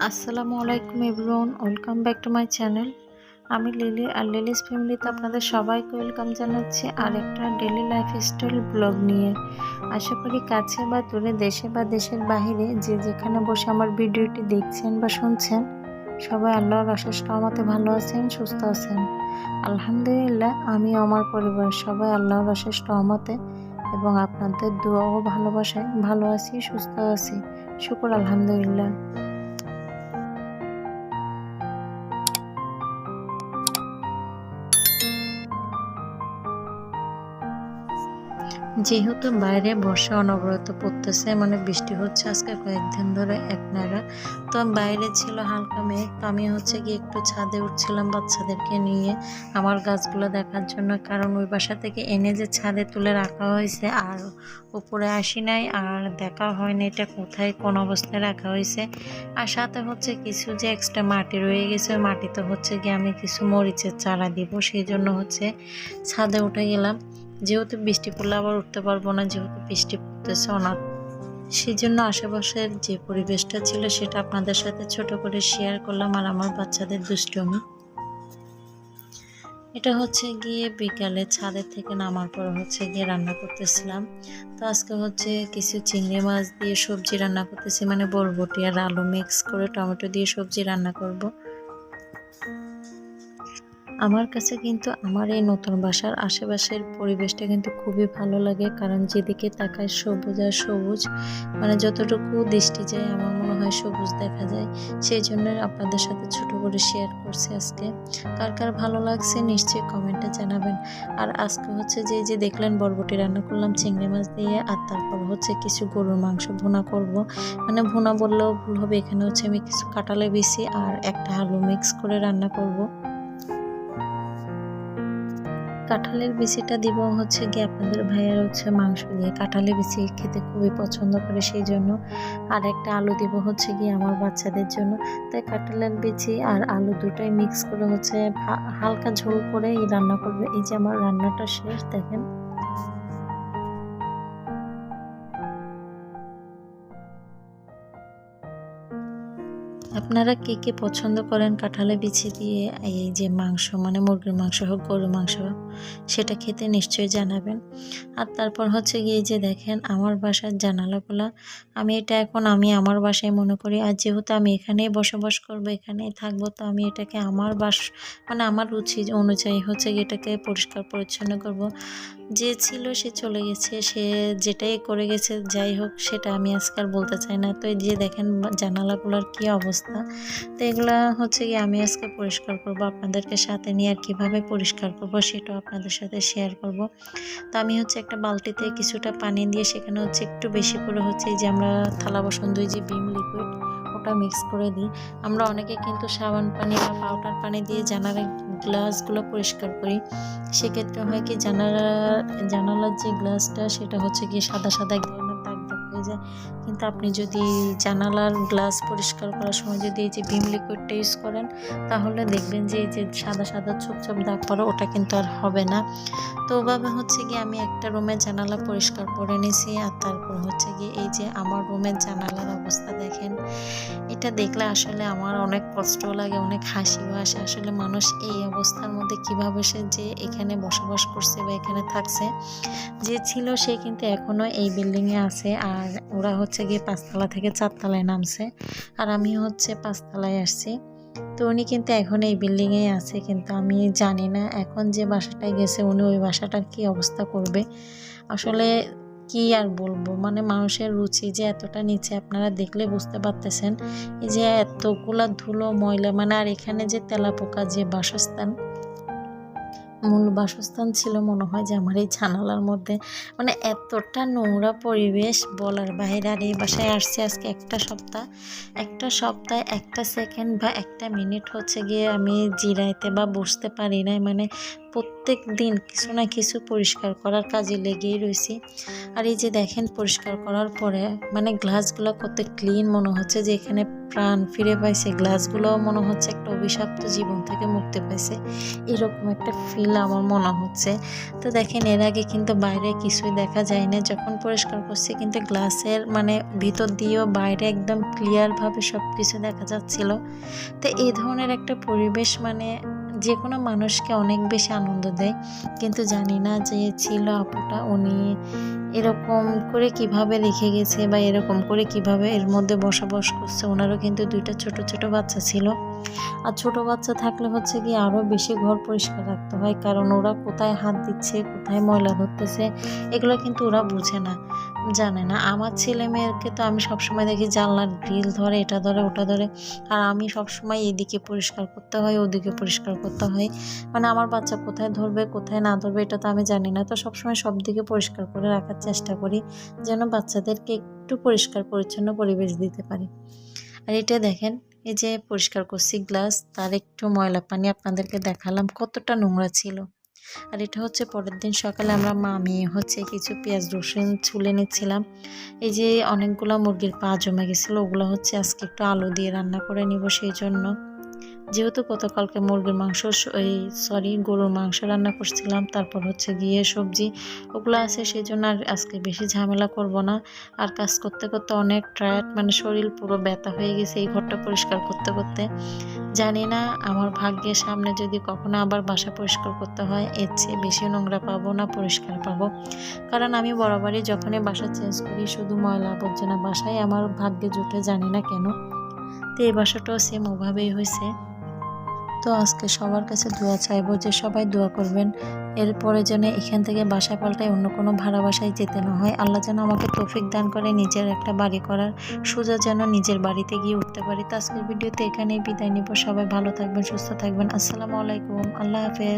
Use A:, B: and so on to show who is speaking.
A: আসসালামু আলাইকুম everyone, welcome back to my channel. আমি লিলি আর লিলিস ফ্যামিলিতে আপনাদের সবাইকে ওয়েলকাম জানাচ্ছি আর একটা ডেলি লাইফস্টাইল ব্লগ নিয়ে। আশা করি কাছে বা দূরে, দেশে বা দেশের বাইরে যে যেখানে বসে আমার ভিডিওটি দেখছেন বা শুনছেন, সবাই আল্লাহর অশেষ রহমতে ভালো আছেন, সুস্থ আছেন। আলহামদুলিল্লাহ, আমি আমার পরিবার সবাই আল্লাহর অশেষ রহমতে এবং আপনাদের দোয়া ও ভালোবাসায় ভালো আছি, সুস্থ আছি। শুকর আলহামদুলিল্লাহ। যেহেতু বাইরে বর্ষা অনবরত পড়তেছে, মানে বৃষ্টি হচ্ছে আজকে কয়েকদিন ধরে একনাগাড়া। তো বাইরে ছিল হালকা মেঘ, তো আমি গিয়ে একটু ছাদে উঠছিলাম বাচ্চাদেরকে নিয়ে আমার গাছগুলো দেখার জন্য, কারণ ওই বাসা থেকে এনে যে ছাদে তুলে রাখা হয়েছে আর উপরে আসি নাই আর দেখা হয়নি এটা কোথায় কোন অবস্থায় রাখা হয়েছে। আর সাথে কিছু যে এক্সট্রা মাটি রয়ে গেছে, ওই মাটিতে গিয়ে আমি কিছু মরিচের চারা দিব, সেই জন্য ছাদে উঠে গেলাম। যেহেতু বৃষ্টি পড়লে আবার উঠতে পারবো না, যেহেতু বৃষ্টি পড়তেছে অনাথ, সেই জন্য আশেপাশের যে পরিবেশটা ছিল সেটা আপনাদের সাথে ছোট করে শেয়ার করলাম আর আমার বাচ্চাদের দুষ্টুমি। এটা গিয়ে বিকালে ছাদের থেকে নামার পর গিয়ে রান্না করতেছিলাম। তো আজকে কিছু চিংড়ি মাছ দিয়ে সবজি রান্না করতেছি, মানে বরবটি আর আলু মিক্স করে টমেটো দিয়ে সবজি রান্না করব। আমার কাছে কিন্তু আমার এই নতুন বাসার আশেপাশের পরিবেশটা কিন্তু খুবই ভালো লাগে, কারণ যেদিকে তাকায় সবুজ আর সবুজ, মানে যতটুকু দৃষ্টি যায় আমার মনে হয় সবুজ দেখা যায়। সেই জন্য আপনাদের সাথে ছোট করে শেয়ার করছি আজকে। কার কার ভালো লাগছে নিশ্চয়ই কমেন্টে জানাবেন। আর আজকে যে দেখলেন বরবটি রান্না করলাম চিংড়ি মাছ দিয়ে, আর তারপর কিছু গরুর মাংস ভুনা করব। মানে ভুনা বললেও ভুল হবে, এখানে আমি কিছু কাঁঠালের বিচি আর একটা আলু মিক্স করে রান্না করব। কাঁঠালের বিচিটা দিব গিয়ে আপনাদের ভাইয়ের মাংস দিয়ে কাঁঠালের বিচি খেতে খুবই পছন্দ করে, সেই জন্য। আর একটা আলু দিব গিয়ে আমার বাচ্চাদের জন্য। তাই কাঁঠালের বিচি আর আলু দুটাই মিক্স করে হালকা ঝোল করে এই রান্না করবে। এই যে আমার রান্নাটা শেষ, দেখেন। আপনারা কে কে পছন্দ করেন কাঁঠালে বিচি দিয়ে এই যে মাংস, মানে মুরগির মাংস হোক গরুর মাংস হোক, সেটা খেতে নিশ্চয়ই জানাবেন। আর তারপর গিয়ে যে দেখেন আমার বাসার জানালাগুলা, আমি আমার বাসায় মনে করি। আর যেহেতু আমি এখানেই বসবাস করব, এখানেই থাকবো, তো আমি এটাকে আমার মানে আমার রুচি অনুযায়ী এটাকে পরিষ্কার পরিচ্ছন্ন করব। যে ছিল সে চলে গেছে, সে যেটাই করে গেছে, যাই হোক সেটা আমি আজকে আর বলতে চাই না। তো এই যে দেখেন জানালাগুলোর কি অবস্থা। তো এগুলা গিয়ে আমি আজকে পরিষ্কার করব, আপনাদেরকে সাথে নিয়ে আর কীভাবে পরিষ্কার করব সেটাও আপনাদের সাথে শেয়ার করব। তো আমি একটা বালতিতে কিছুটা পানি দিয়ে সেখানে একটু বেশি করে এই যে আমরা থালা বাসন ধুই যে ভিম লিকুইড, ওটা মিক্স করে দিই। আমরা অনেকে কিন্তু সাবান পানি বা পাউডার পানি দিয়ে জানালার গ্লাসগুলো পরিষ্কার করি। সেক্ষেত্রে হয় কি জানালার যে গ্লাসটা সেটা কি সাদা সাদা এক ধরনের দাগ দাগ হয়ে যায়। কিন্তু আপনি যদি জানালার গ্লাস পরিষ্কার করার সময় যদি এই যে ভিম লিকুইডটা ইউজ করেন, তাহলে দেখবেন যে এই যে সাদা সাদা ছোপ ছোপ দাগ পড়া ওটা কিন্তু আর হবে না। তো ওভাবে গিয়ে আমি একটা রুমের জানালা পরিষ্কার করে নিয়েছি। আর তারপর গিয়ে এই যে আমার রুমের জানালার অবস্থা দেখেন। এটা দেখলে আসলে আমার অনেক কষ্ট লাগে, অনেক হাসিও আসে। আসলে মানুষ এই অবস্থার মধ্যে কিভাবে সে যে এখানে বসবাস করছে বা এখানে থাকছে, যে ছিল সে কিন্তু এখনো এই বিল্ডিংয়ে আছে। আর ওরা গিয়ে 5 তলা থেকে 4 তলায় নামছে, আর আমি 5 তলায় আসছি। তো উনি কিন্তু এখন এই বিল্ডিংয়েই আছে, কিন্তু আমি জানি না এখন যে বাসাটায় গেছে উনি ওই বাসাটার কি অবস্থা করবে। আসলে কি আর বলবো, মানে মানুষের রুচি যে এতটা নিচে আপনারা দেখলে বুঝতে পারতেছেন। এই যে এতগুলা ধুলো ময়লা, মানে আর এখানে যে তেলাপোকা যে বাসস্থান, মূল বাসস্থান ছিল মনে হয় যে আমার এই জানালার মধ্যে, মানে এতটা নোংরা পরিবেশ বলার বাইরে। আর এই বাসায় আসছি আজকে একটা সপ্তাহ 1 সেকেন্ড বা 1 মিনিট গিয়ে আমি জিরাইতে বা বসতে পারি নাই, মানে প্রত্যেক দিন কিছু না কিছু পরিষ্কার করার কাজে লেগেই রয়েছি। আর এই যে দেখেন পরিষ্কার করার পরে মানে গ্লাসগুলো কত ক্লিন মনে হচ্ছে যে এখানে প্রাণ ফিরে পাইছে, গ্লাসগুলোও মনে হচ্ছে একটা অভিশপ্ত জীবন থেকে মুক্তি পাইছে, এরকম একটা ফিল আমার মনে হচ্ছে। তো দেখেন এর আগে কিন্তু বাইরে কিছুই দেখা যায় না, যখন পরিষ্কার করছি কিন্তু গ্লাসের মানে ভিতর দিয়েও বাইরে একদম ক্লিয়ারভাবে সব কিছু দেখা যাচ্ছিল। তো এই ধরনের একটা পরিবেশ মানে যে কোনো মানুষকে অনেক বেশি আনন্দ দেয়। কিন্তু জানি না যে ছিল আপুটা, উনি এরকম করে কিভাবে রেখে গেছে বা এরকম করে কিভাবে এর মধ্যে বসবাস করছে। ওনারও কিন্তু দুইটা ছোট ছোট বাচ্চা ছিল। আর ছোট বাচ্চা থাকলে হচ্ছে কি আরও বেশি ঘর পরিষ্কার রাখতে হয়, কারণ ওরা কোথায় হাত দিচ্ছে, কোথায় ময়লা ধরতেছে, এগুলো কিন্তু ওরা বুঝে না, জানে না। আমার ছেলে মেয়েকে তো আমি সবসময় দেখি জানলার গ্রিল ধরে, এটা ধরে ওটা ধরে, আর আমি সবসময় এদিকে পরিষ্কার করতে হয় ওদিকে পরিষ্কার করতে হয়। মানে আমার বাচ্চা কোথায় ধরবে কোথায় না ধরবে এটা তো আমি জানি না, তো সবসময় সব দিকে পরিষ্কার করে রাখার চেষ্টা করি যেন বাচ্চাদেরকে একটু পরিষ্কার পরিচ্ছন্ন পরিবেশ দিতে পারি। আর এটা দেখেন এই যে পরিষ্কার করছি গ্লাস, তার একটু ময়লা পানি আপনাদেরকে দেখালাম কতটা নোংরা ছিল। আর এটা হচ্ছে পরের দিন সকালে আমরা মা মেয়ে হচ্ছে কিছু পেঁয়াজ রসুন ছুলে নিচ্ছিলাম। এই যে অনেকগুলো মুরগির পা জমে গেছিলো, ওগুলো হচ্ছে আজকে একটু আলু দিয়ে রান্না করে নিব। সেই জন্য যেহেতু গতকালকে মুরগির মাংস গরুর মাংস রান্না করছিলাম, তারপর হচ্ছে গিয়ে সবজি ওগুলো আছে, সেই জন্য আর আজকে বেশি ঝামেলা করব না। আর কাজ করতে করতে অনেক টায়ার্ড, মানে শরীর পুরো ব্যথা হয়ে গেছে এই ঘরটা পরিষ্কার করতে করতে। জানি না আমার ভাগ্যের সামনে যদি কখনো আবার বাসা পরিষ্কার করতে হয় এর চেয়ে বেশি নোংরা পাবো না পরিষ্কার পাবো, কারণ আমি বরাবরই যখনই বাসা চেঞ্জ করি শুধু ময়লা আবর্জনা বাসায় আমার ভাগ্যে জুটে, জানি না কেন। তো এই বাসাটাও সেম ওভাবেই হয়েছে। তো আজকে সবার কাছে দোয়া চাইবো যে সবাই দোয়া করবেন, এরপরে যেন এখান থেকে বাসা পাল্টায় অন্য কোনো ভাড়া বাসায় যেতে না হয়। আল্লাহ যেন আমাকে তৌফিক দান করে নিজের একটা বাড়ি করার, সোজা যেন নিজের বাড়িতে গিয়ে উঠতে পারি। তো আজকের ভিডিওতে এখানেই বিদায় নিব। সবাই ভালো থাকবেন, সুস্থ থাকবেন। আসসালামু আলাইকুম, আল্লাহ হাফেজ।